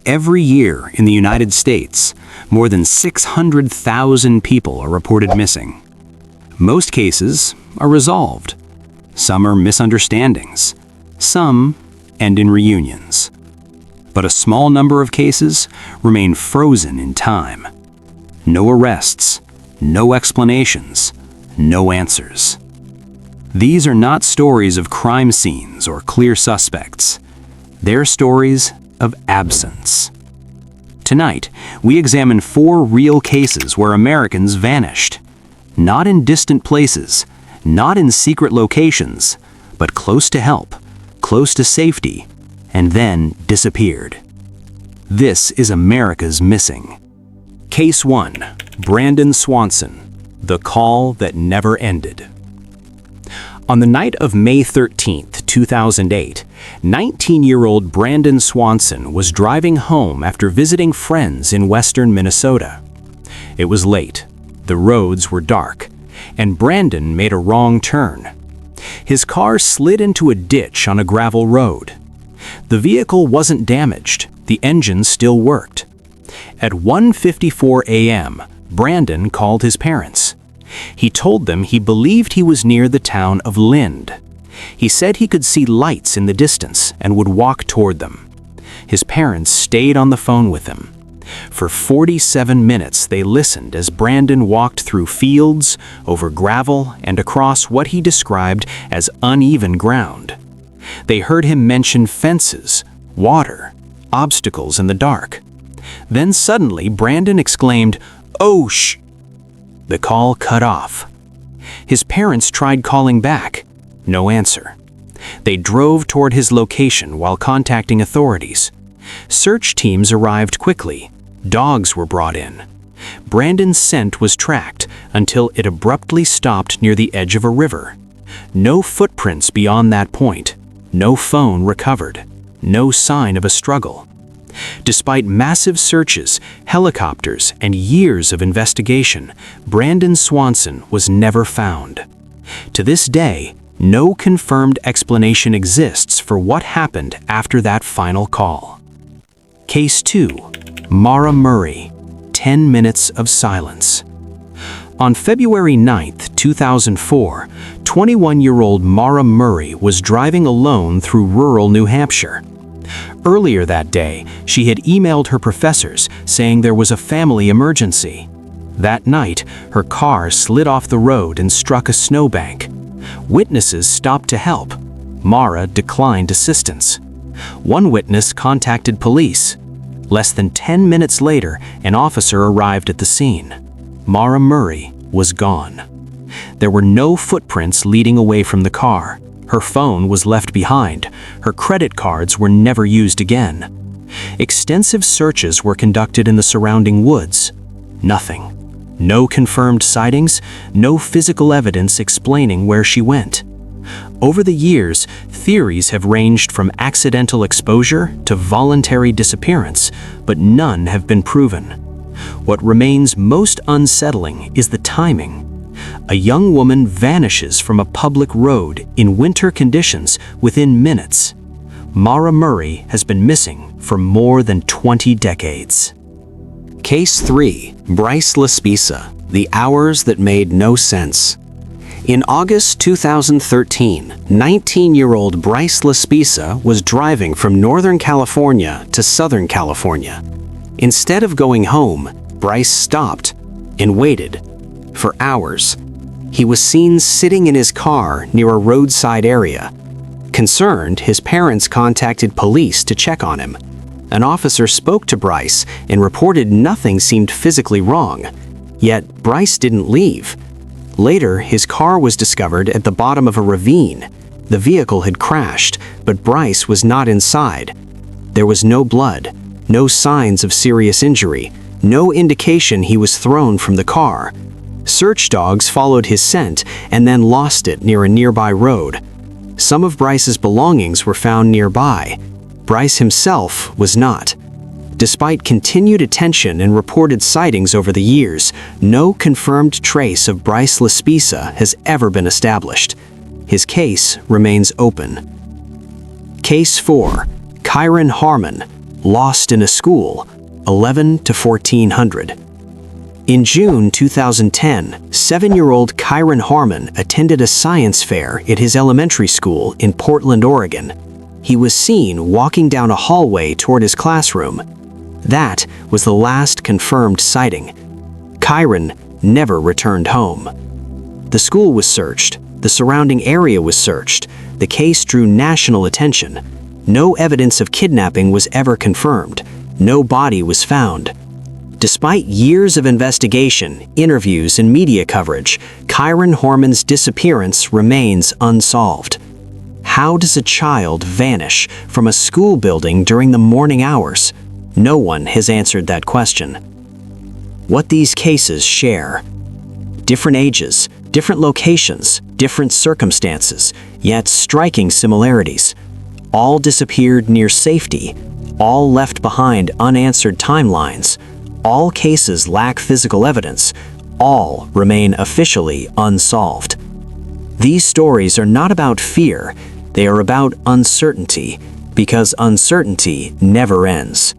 Every year in the United States, more than 600,000 people are reported missing. Most cases are resolved. Some are misunderstandings. Some end in reunions. But a small number of cases remain frozen in time. No arrests, no explanations, no answers. These are not stories of crime scenes or clear suspects. They're stories of absence. Tonight, we examine 4 real cases where Americans vanished. Not in distant places, not in secret locations, but close to help, close to safety, and then disappeared. This is America's Missing. Case 1. Brandon Swanson, the call that never ended. On the night of May 13, 2008, 19-year-old Brandon Swanson was driving home after visiting friends in western Minnesota. It was late, the roads were dark, and Brandon made a wrong turn. His car slid into a ditch on a gravel road. The vehicle wasn't damaged, the engine still worked. At 1:54 a.m., Brandon called his parents. He told them he believed he was near the town of Lind. He said he could see lights in the distance and would walk toward them. His parents stayed on the phone with him. For 47 minutes they listened as Brandon walked through fields, over gravel, and across what he described as uneven ground. They heard him mention fences, water, obstacles in the dark. Then suddenly Brandon exclaimed, "Oh, shh!" The call cut off. His parents tried calling back. No answer. They drove toward his location while contacting authorities. Search teams arrived quickly. Dogs were brought in. Brandon's scent was tracked until it abruptly stopped near the edge of a river. No footprints beyond that point. No phone recovered. No sign of a struggle. Despite massive searches, helicopters, and years of investigation, Brandon Swanson was never found. To this day, no confirmed explanation exists for what happened after that final call. Case 2. Maura Murray, 10 Minutes of Silence. On February 9, 2004, 21-year-old Maura Murray was driving alone through rural New Hampshire. Earlier that day, she had emailed her professors saying there was a family emergency. That night, her car slid off the road and struck a snowbank. Witnesses stopped to help. Maura declined assistance. One witness contacted police. Less than 10 minutes later, an officer arrived at the scene. Maura Murray was gone. There were no footprints leading away from the car. Her phone was left behind. Her credit cards were never used again. Extensive searches were conducted in the surrounding woods. Nothing. No confirmed sightings, no physical evidence explaining where she went. Over the years, theories have ranged from accidental exposure to voluntary disappearance, but none have been proven. What remains most unsettling is the timing. A young woman vanishes from a public road in winter conditions within minutes. Maura Murray has been missing for more than 20 decades. Case 3. Bryce LasPisa, The Hours That Made No Sense. In August 2013, 19-year-old Bryce LasPisa was driving from Northern California to Southern California. Instead of going home, Bryce stopped and waited. For hours, he was seen sitting in his car near a roadside area. Concerned, his parents contacted police to check on him. An officer spoke to Bryce and reported nothing seemed physically wrong. Yet Bryce didn't leave. Later, his car was discovered at the bottom of a ravine. The vehicle had crashed, but Bryce was not inside. There was no blood, no signs of serious injury, no indication he was thrown from the car. Search dogs followed his scent and then lost it near a nearby road. Some of Bryce's belongings were found nearby. Bryce himself was not. Despite continued attention and reported sightings over the years, no confirmed trace of Bryce LasPisa has ever been established. His case remains open. Case 4. Kyron Horman, lost in a school, 11 to 1400. In June 2010, 7-year-old Kyron Horman attended a science fair at his elementary school in Portland, Oregon. He was seen walking down a hallway toward his classroom. That was the last confirmed sighting. Kyron never returned home. The school was searched. The surrounding area was searched. The case drew national attention. No evidence of kidnapping was ever confirmed. No body was found. Despite years of investigation, interviews, and media coverage, Kyron Horman's disappearance remains unsolved. How does a child vanish from a school building during the morning hours? No one has answered that question. What these cases share: different ages, different locations, different circumstances, yet striking similarities. All disappeared near safety, all left behind unanswered timelines. All cases lack physical evidence. All remain officially unsolved. These stories are not about fear. They are about uncertainty, because uncertainty never ends.